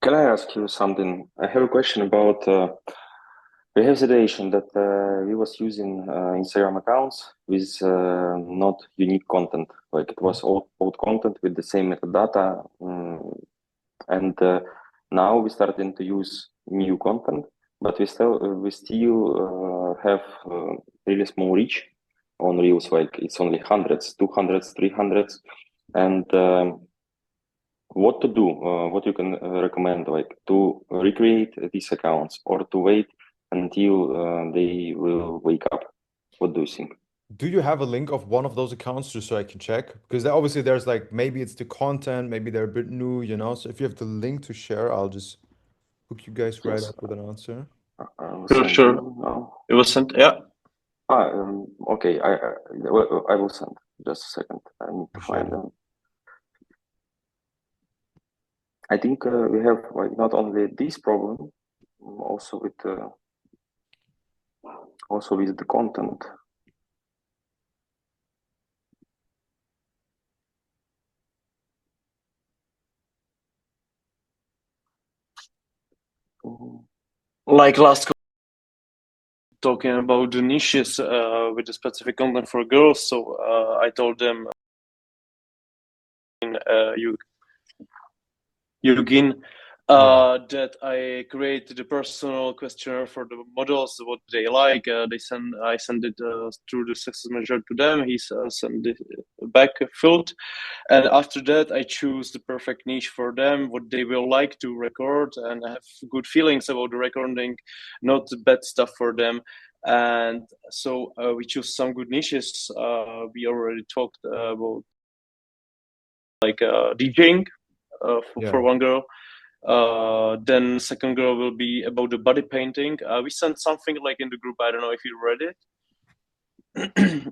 Can I ask you something? I have a question about we have situation that we was using Instagram accounts with not unique content. Like it was old content with the same metadata, and now we starting to use new content, but we still have really small reach on reels. Like it's only hundreds, 200s, 300s, and what to do, what you can recommend, like to recreate these accounts or to wait until they will wake up. What do you think? Do you have a link of one of those accounts just so I can check? Because obviously there's like maybe it's the content, maybe they're a bit new, you know. So if you have the link to share, I'll just hook you guys right Yes, up with an answer. I will Sure, send sure. you now. It was sent. Yeah. Okay, I will send. Just a second. I need to Appreciate find it. them. I think we have like not only this problem, also with the content. Mhm. Like last talking about the niches with the specific content for girls. So I told them Eugene that I created a personal questionnaire for the models, what they like. I send it through the success manager to them. He sent it back filled, and after that I choose the perfect niche for them, what they will like to record, and have good feelings about the recording, not bad stuff for them. And so we choose some good niches. We already talked about like DJing for Yeah. one girl. Then second girl will be about the body painting. We sent something like in the group. I don't know if you read it.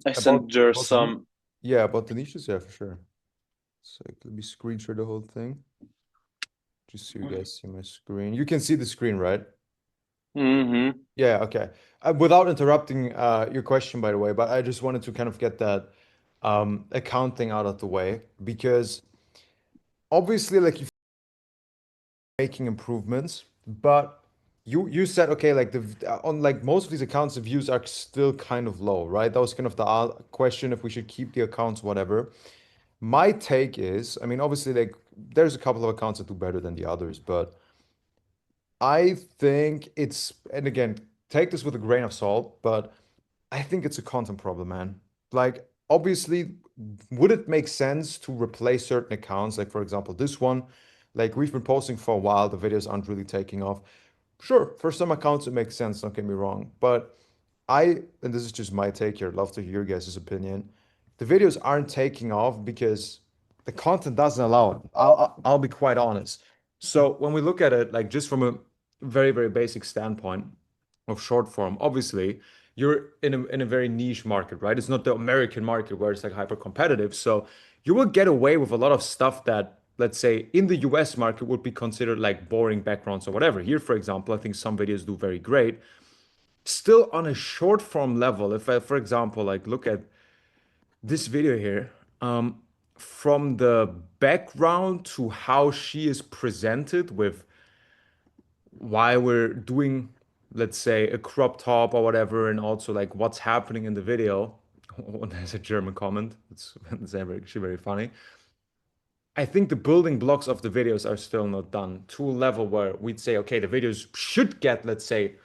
I sent there About the some. yeah, about the niches, yeah, for sure. So let me screen share the whole thing. Just so you guys see my screen. You can see the screen, right? Mm-hmm. Yeah, okay. Without interrupting your question, by the way, but I just wanted to kind of get that accounting out of the way because obviously, like you're making improvements, but you said okay, like on like most of these accounts, the views are still kind of low, right? That was kind of the question if we should keep the accounts, whatever. My take is, I mean, obviously, like there's a couple of accounts that do better than the others, but I think it's, and again, take this with a grain of salt, but I think it's a content problem, man. Like, obviously, would it make sense to replace certain accounts? Like, for example, this one, like we've been posting for a while, the videos aren't really taking off. Sure, for some accounts it makes sense, don't get me wrong. But and this is just my take here, I'd love to hear your guys' opinion. The videos aren't taking off because the content doesn't allow it. I'll be quite honest. So when we look at it, like just from a very, very basic standpoint of short form, obviously you're in a very niche market, right? It's not the American market where it's like hyper competitive. So you will get away with a lot of stuff that, let's say, in the US market would be considered like boring backgrounds or whatever. Here, for example, I think some videos do very great. Still on a short form level, if I, for example, like look at this video here, from the background to how she is presented with why we're doing, let's say, a crop top or whatever, and also like what's happening in the video. Oh, there's a German comment. It's actually very funny. I think the building blocks of the videos are still not done to a level where we'd say, okay, the videos should get, let's say,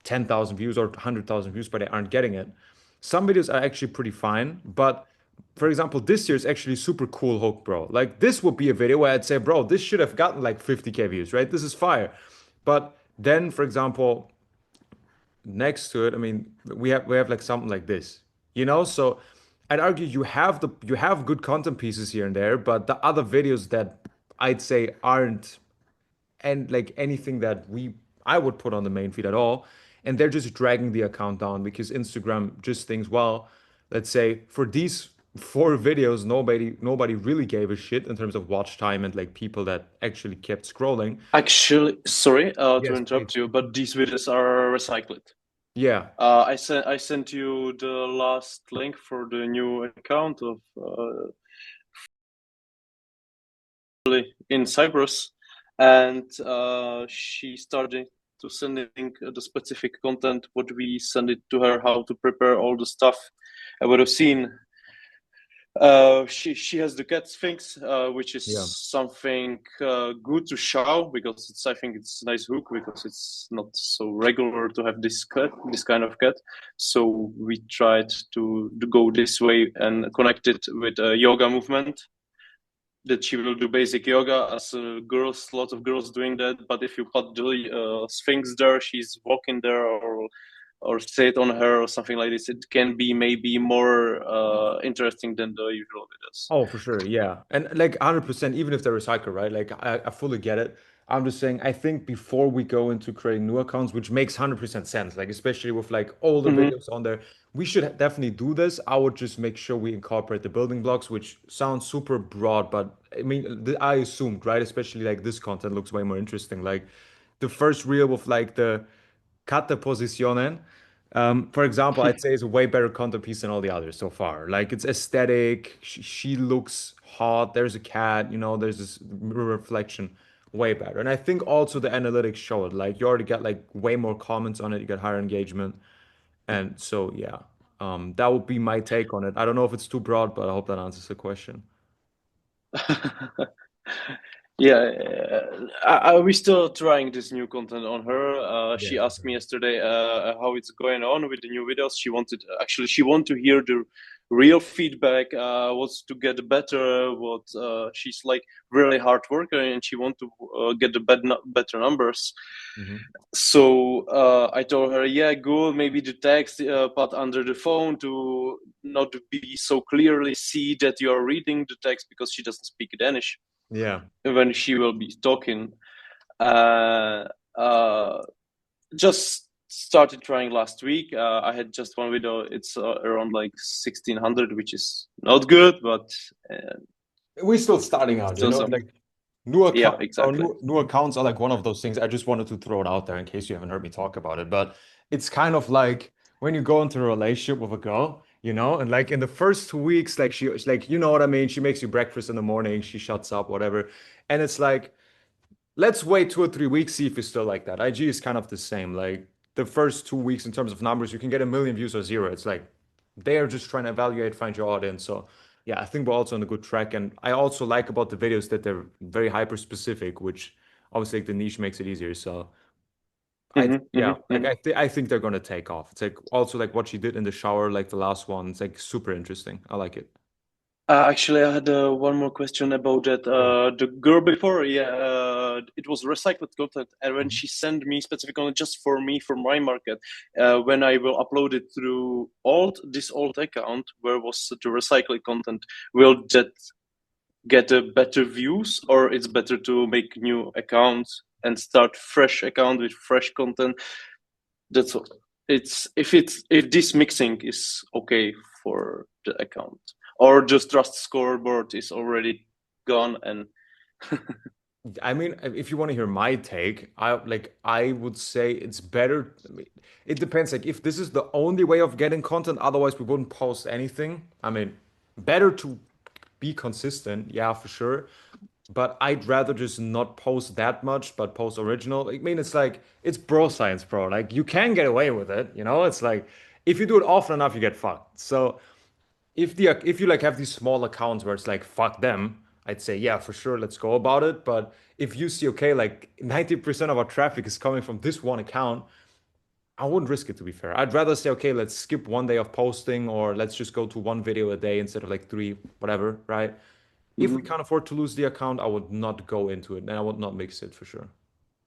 10,000 views or 100,000 views, but they aren't getting it. Some videos are actually pretty fine, but for example, this year is actually super cool hook, bro. Like this would be a video where I'd say, bro, this should have gotten like 50K views, right? This is fire. But then, for example, next to it, I mean, we have like something like this, you know? So I'd argue you have good content pieces here and there, but the other videos that I'd say aren't and like anything that I would put on the main feed at all, and they're just dragging the account down because Instagram just thinks, well, let's say for these four videos, nobody really gave a shit in terms of watch time and like people that actually kept scrolling. Actually, sorry to Yes, interrupt please. you, but these videos are recycled. Yeah. I sent you the last link for the new account of in Cyprus, and she started to sending the specific content what we send it to her, how to prepare all the stuff. I would have seen she has the cat sphinx, which is Yeah. something good to show, because I think it's a nice hook, because it's not so regular to have this kind of cat. So we tried to go this way and connect it with a yoga movement, that she will do basic yoga as girls, lots of girls doing that. But if you put the sphinx there, she's walking there, or sit on her or something like this, it can be maybe more interesting than the usual videos. Oh, for sure. Yeah. And like 100%, even if they're recycled, right? Like I fully get it. I'm just saying, I think before we go into creating new accounts, which makes 100% sense, like especially with like older Mm-hmm. videos on there, we should definitely do this. I would just make sure we incorporate the building blocks, which sounds super broad, but I mean, I assumed, right? Especially like this content looks way more interesting. Like the first reel with like the Kata positionen. For example, I'd say it's a way better content piece than all the others so far. Like it's aesthetic. She looks hot. There's a cat. There's this mirror reflection. Way better. And I think also the analytics show it. Like you already get like way more comments on it. You get higher engagement. And so yeah, that would be my take on it. I don't know if it's too broad, but I hope that answers the question. Yeah, we're still trying this new content on her. She Yeah. asked me yesterday how it's going on with the new videos. She want to hear the real feedback. What's to get better? What she's like really hard worker, and she want to get the better numbers. Mhm. So I told her, yeah, good. Maybe the text part under the phone to not be so clearly see that you are reading the text, because she doesn't speak Danish Yeah. when she will be talking. Uh, uh, just started trying last week. I had just one video. It's around like 1600, which is not good, but We're still starting out, still some. like new Yeah, account or exactly. new accounts are like one of those things. I just wanted to throw it out there in case you haven't heard me talk about it. But it's kind of like when you go into a relationship with a girl, and like in the first 2 weeks, like she's like, you know what I mean? She makes you breakfast in the morning, she shuts up, whatever. And it's like, let's wait 2 or 3 weeks, see if you're still like that. IG is kind of the same. Like the first 2 weeks in terms of numbers, you can get 1 million views or zero. It's like they are just trying to evaluate, find your audience. So yeah, I think we're also on a good track. And I also like about the videos that they're very hyper specific, which obviously like, the niche makes it easier. So yeah, like Mm-hmm. I think they're gonna take off. It's like also like what she did in the shower, like the last one. It's like super interesting. I like it. Actually, I had one more question about that. Yeah. The girl before, yeah, it was recycled content, and when Mhm. she sent me specific content just for me, for my market, when I will upload it through this old account where was the recycled content, will that get a better views, or it's better to make new accounts and start fresh account with fresh content? That's all. If this mixing is okay for the account, or just trust scoreboard is already gone and I mean, if you want to hear my take, I would say it's better. I mean, it depends. Like if this is the only way of getting content, otherwise we wouldn't post anything. I mean, better to be consistent, yeah, for sure. But I'd rather just not post that much, but post original. I mean, it's like it's bro science, bro. Like you can get away with it, you know? It's like if you do it often enough, you get fucked. So if you like have these small accounts where it's like fuck them, I'd say yeah, for sure, let's go about it. But if you see okay, like 90% of our traffic is coming from this one account, I wouldn't risk it to be fair. I'd rather say okay, let's skip one day of posting or let's just go to one video a day instead of like three, whatever, right? If we Mhm, can't afford to lose the account, I would not go into it and I would not mix it for sure.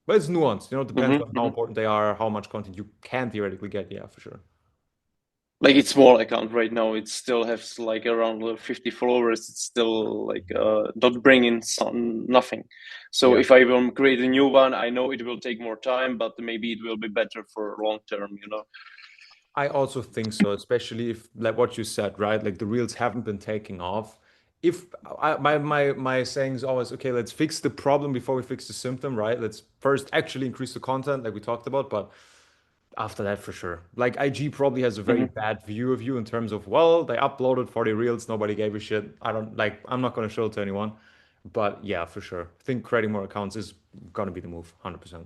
But it's nuanced, it depends mhm, on how mhm. important they are, how much content you can theoretically get, yeah, for sure. Like it's small account right now. It still has like around 50 followers. It's still like not bringing some nothing. So Yeah. if I will create a new one, I know it will take more time, but maybe it will be better for long term. I also think so, especially if like what you said, right? Like the reels haven't been taking off. If my saying is always, okay, let's fix the problem before we fix the symptom, right? Let's first actually increase the content like we talked about, but after that for sure. Like IG probably has a very Mhm. bad view of you in terms of, well, they uploaded 40 reels, nobody gave a shit. I don't like I'm not gonna show it to anyone. But yeah, for sure. I think creating more accounts is gonna be the move, 100%.